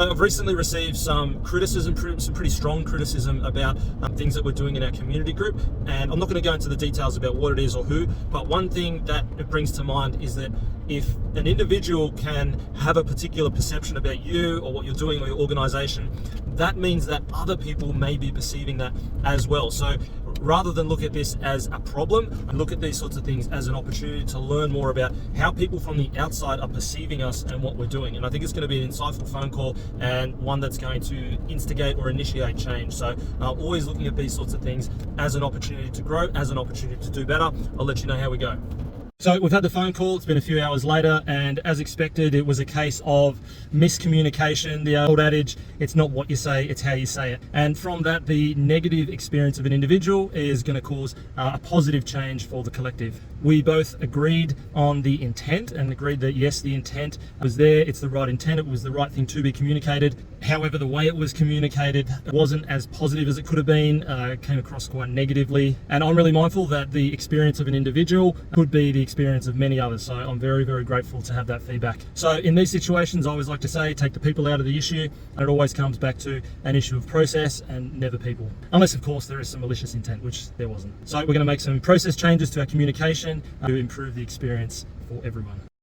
I've recently received some criticism, some pretty strong criticism about things that we're doing in our community group. And I'm not going to go into the details about what it is or who, but one thing that it brings to mind is that if an individual can have a particular perception about you or what you're doing or your organization, that means that other people may be perceiving that as well. So rather than look at this as a problem, and look at these sorts of things as an opportunity to learn more about how people from the outside are perceiving us and what we're doing. And I think it's going to be an insightful phone call and one that's going to instigate or initiate change. So always looking at these sorts of things as an opportunity to grow, as an opportunity to do better. I'll let you know how we go. So we've had the phone call, it's been a few hours later, and as expected, it was a case of miscommunication. The old adage, it's not what you say, it's how you say it. And from that, the negative experience of an individual is going to cause a positive change for the collective. We both agreed on the intent and agreed that yes, the intent was there, it's the right intent, it was the right thing to be communicated. However, the way it was communicated wasn't as positive as it could have been, came across quite negatively. And I'm really mindful that the experience of an individual could be the experience of many others. So I'm very, very grateful to have that feedback. So in these situations, I always like to say, take the people out of the issue. And it always comes back to an issue of process and never people. Unless, of course, there is some malicious intent, which there wasn't. So we're going to make some process changes to our communication to improve the experience for everyone.